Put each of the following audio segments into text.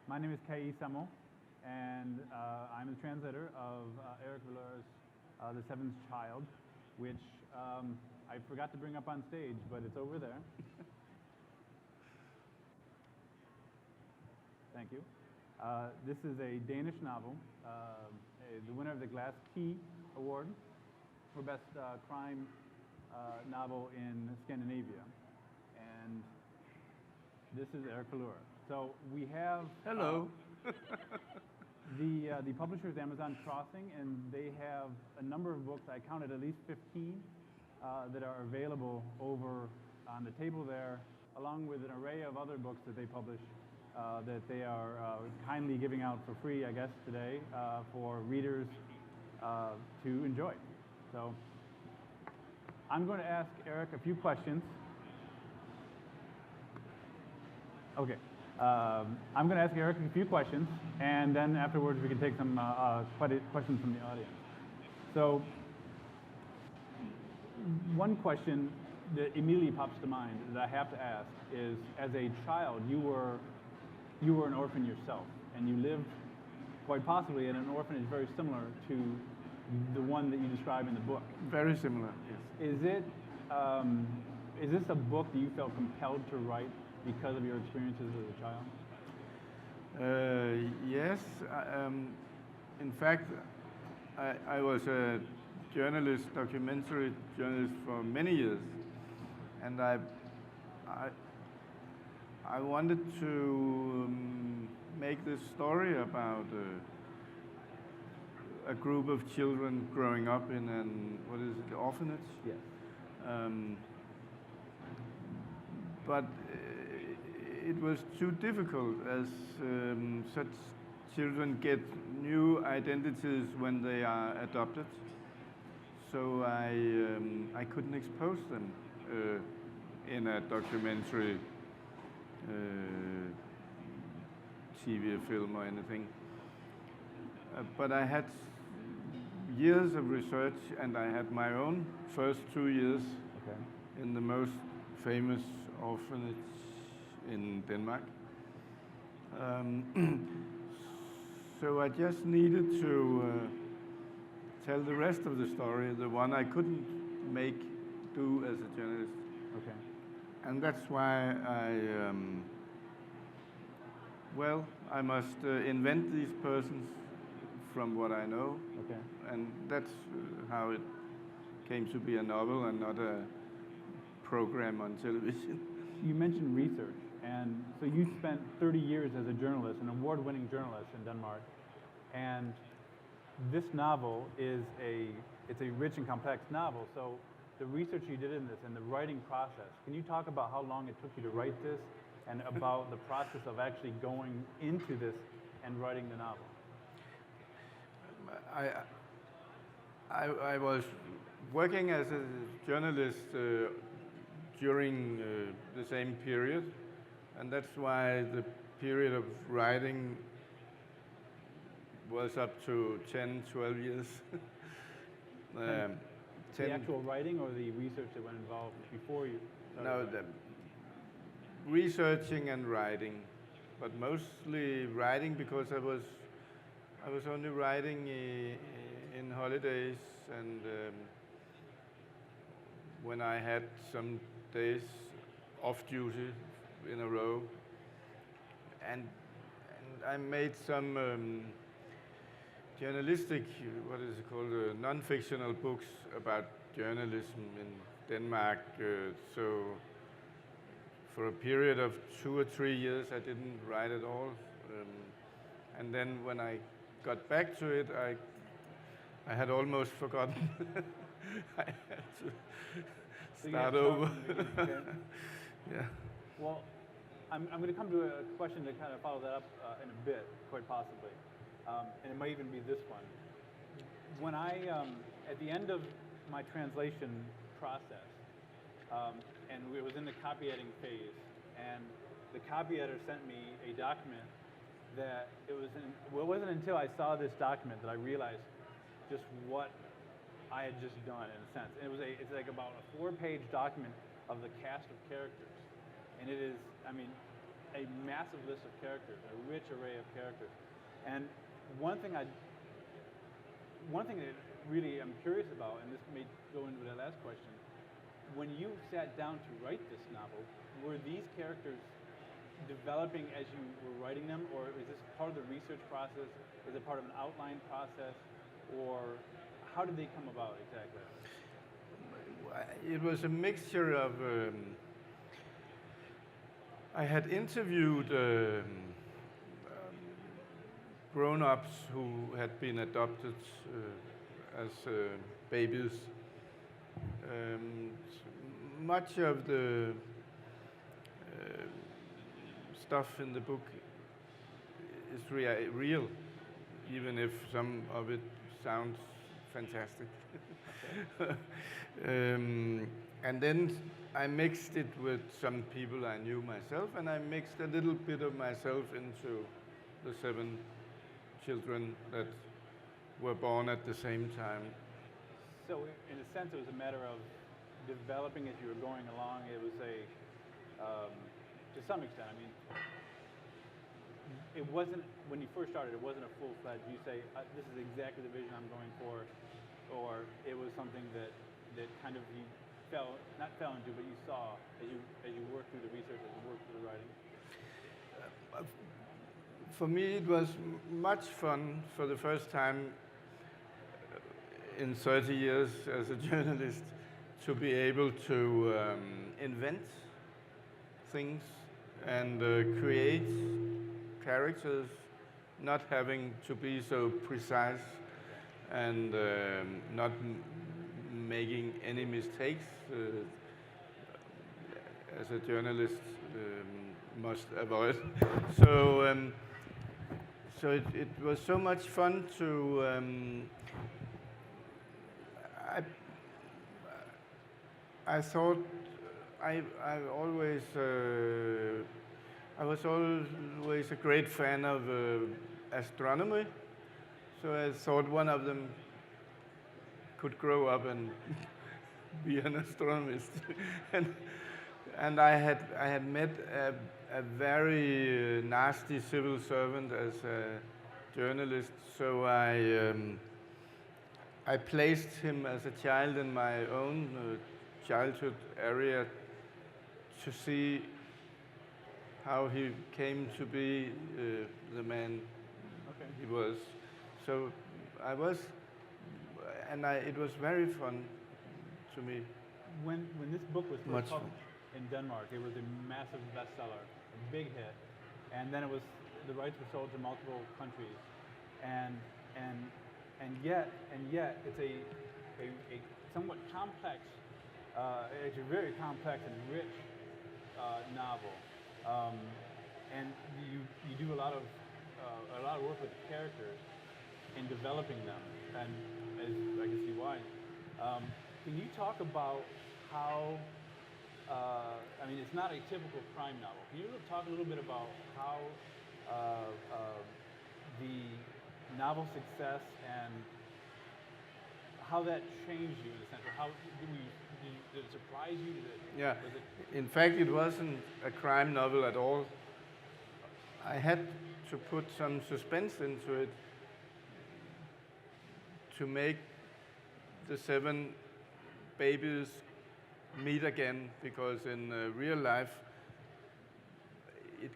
My name is Semmel, and I'm the translator of Erik Valeur's The Seventh Child, which I forgot to bring up on stage, but it's over there. Thank you. This is a Danish novel, the winner of the Glass Key Award for Best Crime Novel in Scandinavia. And this is Erik Valeur. So we have... Hello. The publisher is Amazon Crossing, and they have a number of books. I counted at least 15 that are available over on the table there, along with an array of other books that they publish that they are kindly giving out for free, I guess, today for readers to enjoy. So I'm going to ask Erik a few questions. Okay. I'm going to ask Erik a few questions, and then afterwards we can take some questions from the audience. So, one question that immediately pops to mind that I have to ask is, as a child, you were an orphan yourself, and you lived quite possibly in an orphanage very similar to the one that you describe in the book. Very similar, yes. Is this a book that you felt compelled to write because of your experiences as a child? Yes. In fact, I was a journalist, documentary journalist for many years, and I wanted to make this story about a group of children growing up in an orphanage. Yes. But it was too difficult, as such children get new identities when they are adopted. So I couldn't expose them in a documentary, TV, film, or anything. But I had years of research, and I had my own first 2 years in the most famous orphanage in Denmark. So I just needed to tell the rest of the story, the one I couldn't do as a journalist. Okay. And that's why I must invent these persons from what I know. Okay. And that's how it came to be a novel and not a program on television. You mentioned research, and so you spent 30 years as a journalist, an award-winning journalist in Denmark, and this novel it's a rich and complex novel. So the research you did in this and the writing process, can you talk about how long it took you to write this and about the process of actually going into this and writing the novel? I was working as a journalist during the same period, and that's why the period of writing was up to 10, 12 years. The actual writing or the research that went involved before you started? No, the researching and writing, but mostly writing because I was only writing in holidays and when I had some days off duty in a row, and I made some journalistic, non-fictional books about journalism in Denmark. So for a period of 2 or 3 years, I didn't write at all, and then when I got back to it, I had almost forgotten. I had to start over. Yeah. Well, I'm going to come to a question to kind of follow that up in a bit, quite possibly, and it might even be this one. When at the end of my translation process, and it was in the copy editing phase, and the copy editor sent me a document that it wasn't until I saw this document that I realized just what I had just done, in a sense. And it's like about a 4-page document of the cast of characters. And it is, I mean, a massive list of characters, a rich array of characters. And one thing that really I'm curious about, and this may go into that last question, when you sat down to write this novel, were these characters developing as you were writing them, or is this part of the research process? Is it part of an outline process, or how did they come about exactly? It was a mixture of. I had interviewed grown-ups who had been adopted as babies. Much of the stuff in the book is real, even if some of it sounds fantastic. And then I mixed it with some people I knew myself, and I mixed a little bit of myself into the 7 children that were born at the same time. So in a sense, it was a matter of developing as you were going along. It was to some extent, I mean, it wasn't, when you first started, it wasn't a full-fledged, you say, this is exactly the vision I'm going for, or it was something that kind of you not fell into, but you saw as you worked through the research, as you worked through the writing? For me, it was much fun for the first time in 30 years as a journalist to be able to invent things and create characters, not having to be so precise and not making any mistakes as a journalist must avoid. So it was so much fun to. I thought I was always a great fan of astronomy, so I thought one of them could grow up and be an astronomist. and I had met a very nasty civil servant as a journalist, so I placed him as a child in my own childhood area to see how he came to be the man he was. So I was, and it was very fun to me. When this book was first published in Denmark, it was a massive bestseller, a big hit, and then the rights were sold to multiple countries, and yet it's a somewhat complex, it's a very complex and rich novel, and you do a lot of work with the characters in developing them, and as I can see why. Can you talk about how? I mean, it's not a typical crime novel. Can you talk a little bit about how the novel success and how that changed you in a sense, or how did it surprise you? Yeah. In fact, it wasn't a crime novel at all. I had to put some suspense into it to make the 7 babies meet again, because in real life it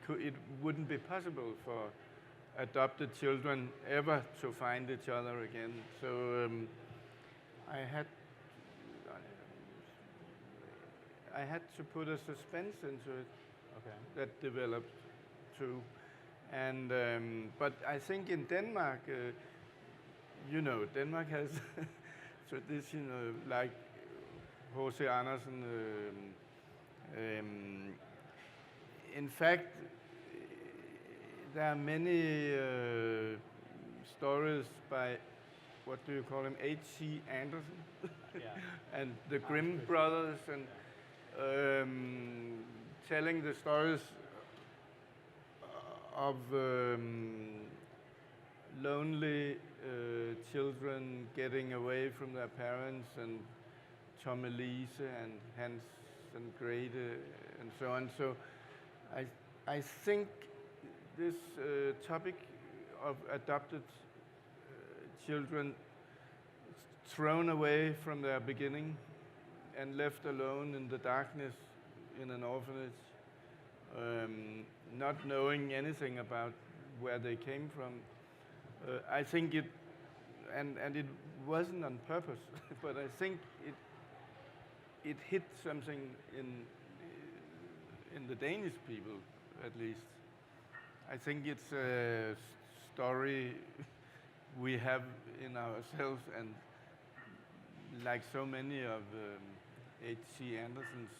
wouldn't be possible for adopted children ever to find each other again. So I had to put a suspense into it that developed too. And but I think in Denmark, Denmark has tradition like H.C. Andersen. In fact, there are many stories by, what do you call him, H.C. Andersen, and the Grimm brothers, and telling the stories of lonely children getting away from their parents, and Tommelise and Hans and Grete and so on. So I I think this topic of adopted children thrown away from their beginning and left alone in the darkness in an orphanage, not knowing anything about where they came from. I think it, and it wasn't on purpose, but I think it hit something in the Danish people, at least. I think it's a story we have in ourselves, and like so many of H.C. Andersen's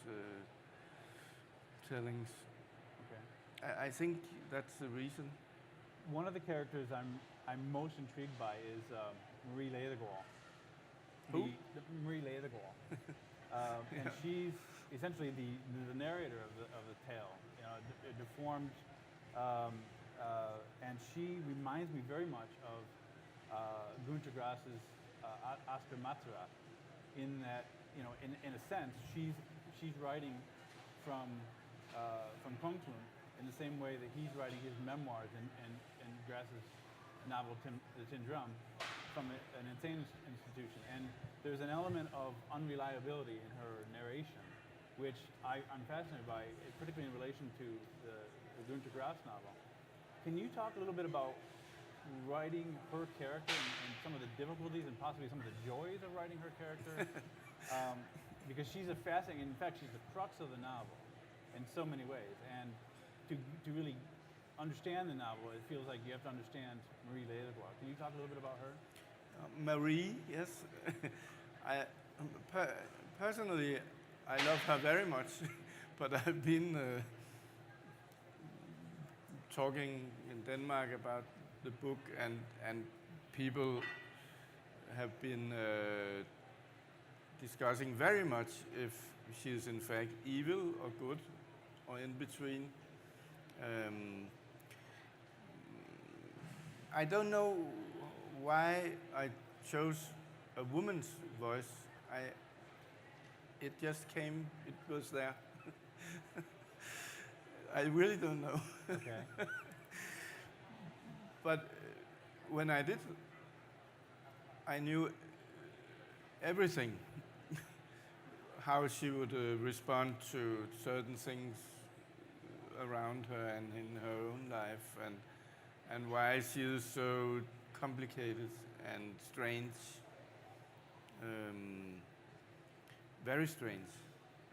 tellings. Okay. I think that's the reason. One of the characters I'm most intrigued by is Marie Ledegaard. Who? Marie Ledegaard. And she's essentially the narrator of the tale. You know, deformed, and she reminds me very much of Günter Grass's Oscar Matzerath, in that, you know, in a sense, she's writing from Kongslund in the same way that he's writing his memoirs in Grass's novel The Tin Drum from an insane institution. And there's an element of unreliability in her narration, which I'm fascinated by, particularly in relation to the Günter Grass novel. Can you talk a little bit about writing her character and some of the difficulties and possibly some of the joys of writing her character? Because she's a fascinating, in fact, she's the crux of the novel in so many ways. And to really understand the novel, it feels like you have to understand Marie Ledegaard. Can you talk a little bit about her? Marie, yes. Personally, I love her very much, but I've been talking in Denmark about the book, and people have been discussing very much if she is in fact evil or good or in between. I don't know why I chose a woman's voice. It just came, it was there. I really don't know. Okay. But when I did, I knew everything. How she would respond to certain things around her and in her own life, and why she is so complicated and strange. Very strange,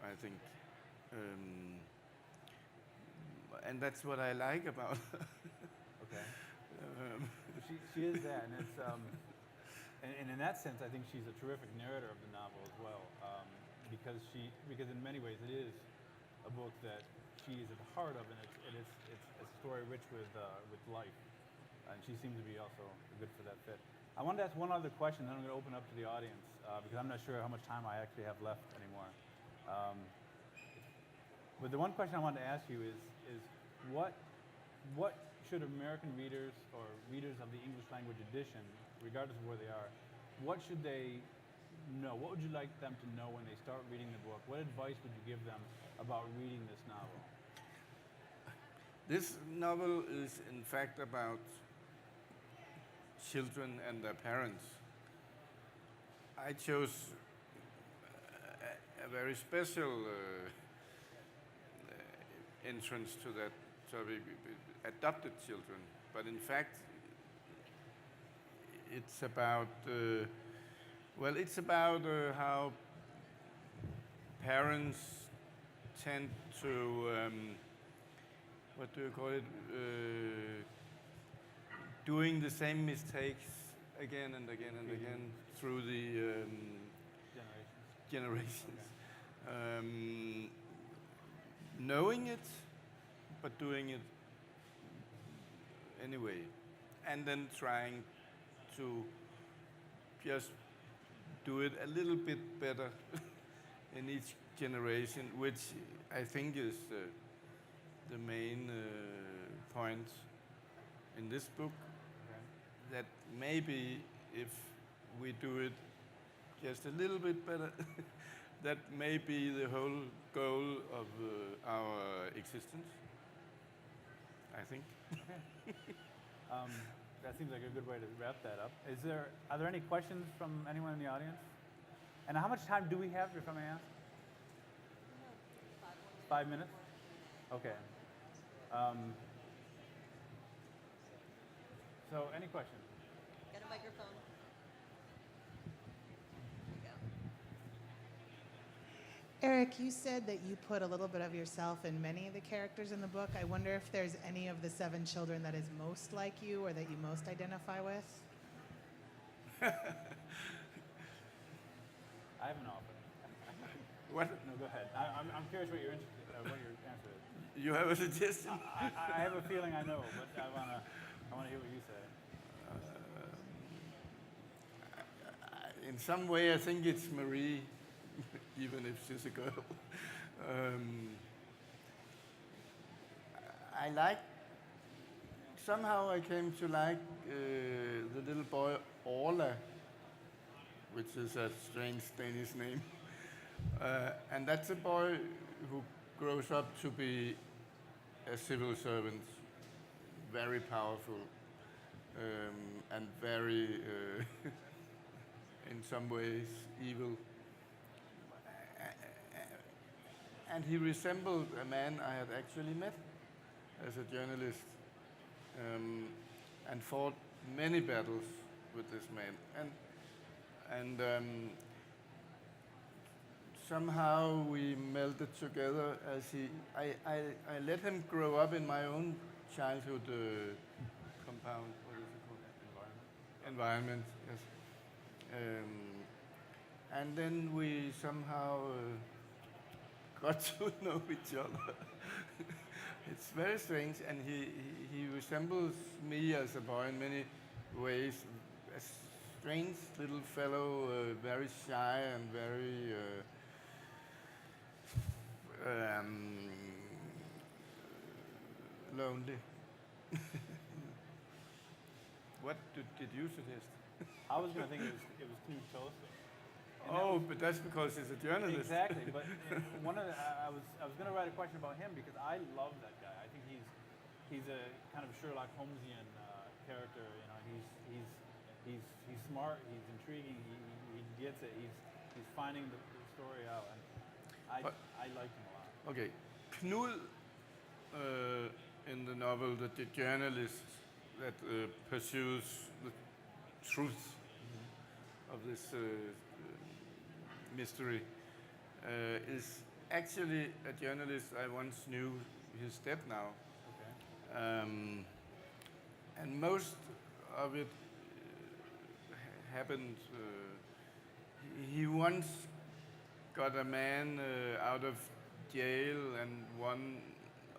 I think. And that's what I like about her. Okay. She is that, and it's and in that sense, I think she's a terrific narrator of the novel as well, because in many ways it is a book that she is at the heart of, and it's a story rich with life, and she seems to be also good for that fit. I wanted to ask one other question, then I'm going to open up to the audience, because I'm not sure how much time I actually have left anymore. But the one question I wanted to ask you is what should American readers or readers of the English language edition, regardless of where they are, what should they know? What would you like them to know when they start reading the book? What advice would you give them about reading this novel? This novel is in fact about children and their parents. I chose a very special entrance to that topic, adopted children. But in fact, it's about, it's about how parents tend to, what do you call it, doing the same mistakes again and again and again through the generations. Okay. Knowing it, but doing it anyway, and then trying to just do it a little bit better in each generation, which I think is the main point in this book. Okay. That maybe if we do it just a little bit better, that may be the whole goal of our existence. think. That seems like a good way to wrap that up. Are there any questions from anyone in the audience? And how much time do we have, if I may ask? 5 minutes? Okay. So, any questions? Get a microphone. Erik, you said that you put a little bit of yourself in many of the characters in the book. I wonder if there's any of the 7 children that is most like you or that you most identify with? I have an offer. What? No, go ahead. I'm curious what your answer is. You have a suggestion? I have a feeling I know, but I wanna hear what you say. In some way, I think it's Marie, even if she's a girl. Somehow I came to like the little boy Orla, which is a strange Danish name. And that's a boy who grows up to be a civil servant, very powerful, and very, in some ways, evil. And he resembled a man I had actually met as a journalist, and fought many battles with this man. And somehow we melded together as I let him grow up in my own childhood compound. What is it called? Environment, yes. And then we somehow got to know each other. It's very strange, and he resembles me as a boy in many ways. A strange little fellow, very shy and very lonely. What did you suggest? I was going to think it was too close. Oh, but that's because he's a journalist. Exactly, but I was going to write a question about him because I love that guy. I think he's a kind of Sherlock Holmesian character. You know, he's smart, he's intriguing, he gets it. He's finding the story out, and I liked him a lot. Okay, Knud in the novel, the journalist that pursues the truth of this mystery, is actually a journalist I once knew. He's dead now. Okay. And most of it happened. He once got a man out of jail and won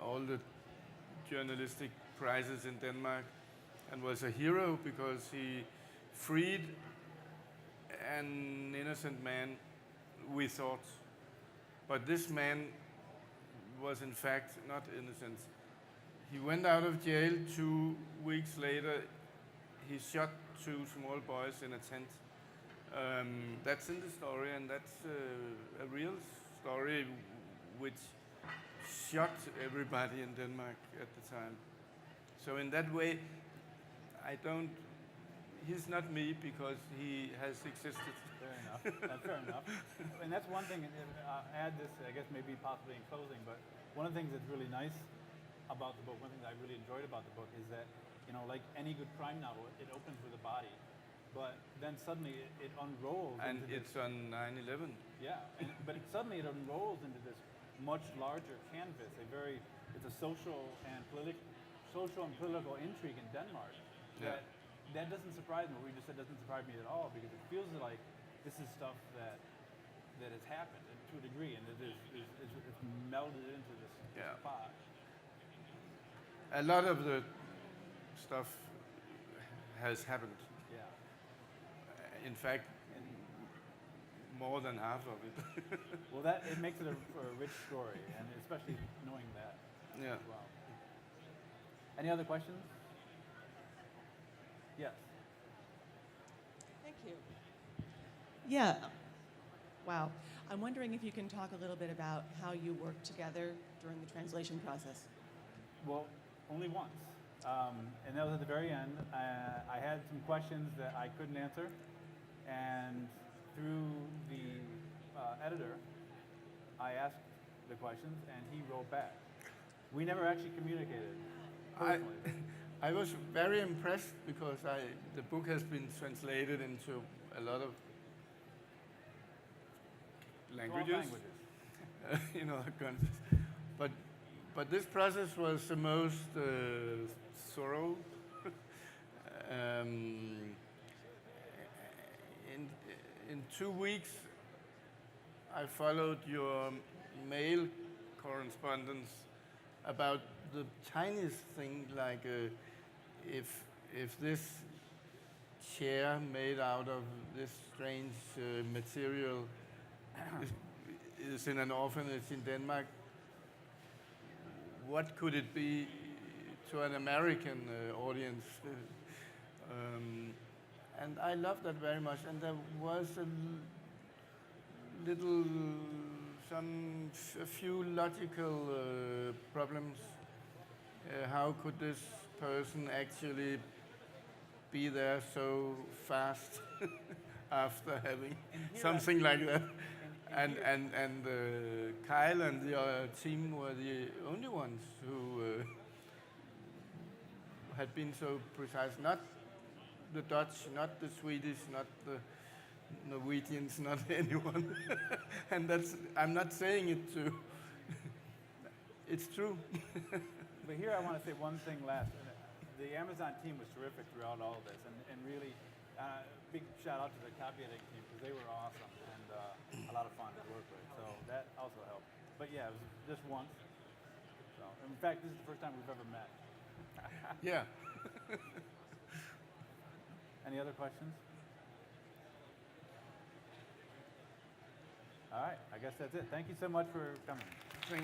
all the journalistic prizes in Denmark, and was a hero because he freed an innocent man, we thought. But this man was in fact not innocent. He went out of jail 2 weeks later. He shot 2 small boys in a tent. That's in the story, and that's a real story which shocked everybody in Denmark at the time. So in that way, he's not me because he has existed. Fair enough. That's fair enough. And that's one thing. I'll add this, I guess, maybe possibly in closing. But one of the things that's really nice about the book, one thing that I really enjoyed about the book, is that, you know, like any good crime novel, it opens with a body, but then suddenly it unrolls. And it's on 9/11. Yeah, but suddenly it unrolls into this much larger canvas. It's a social and political intrigue in Denmark. Yeah. That doesn't surprise me. What we just said doesn't surprise me at all, because it feels like this is stuff that has happened to a degree, and it's melded into this pot. A lot of the stuff has happened. Yeah. In fact, more than half of it. Well, it makes it a rich story, and especially knowing that. Yeah. As well. Any other questions? Yes. Thank you. Yeah. Wow. I'm wondering if you can talk a little bit about how you worked together during the translation process. Well, only once. And that was at the very end. I had some questions that I couldn't answer, and through the editor, I asked the questions, and he wrote back. We never actually communicated personally. I was very impressed because the book has been translated into a lot of languages. In other countries. But this process was the most thorough. In 2 weeks, I followed your mail correspondence about the tiniest thing, like if this chair made out of this strange material is in an orphanage in Denmark, what could it be to an American audience? And I loved that very much. And there was a few logical problems. How could this person actually be there so fast after having something like that? And Kyle and the team were the only ones who had been so precise. Not the Dutch, not the Swedish, not the Norwegians, not anyone. And I'm not saying it to. It's true. But here I want to say one thing last. The Amazon team was terrific throughout all of this, and really big shout out to the copy editing team because they were awesome and a lot of fun to work with. So that also helped. But yeah, it was just once. So in fact, this is the first time we've ever met. Yeah. Any other questions? All right, I guess that's it. Thank you so much for coming. Thank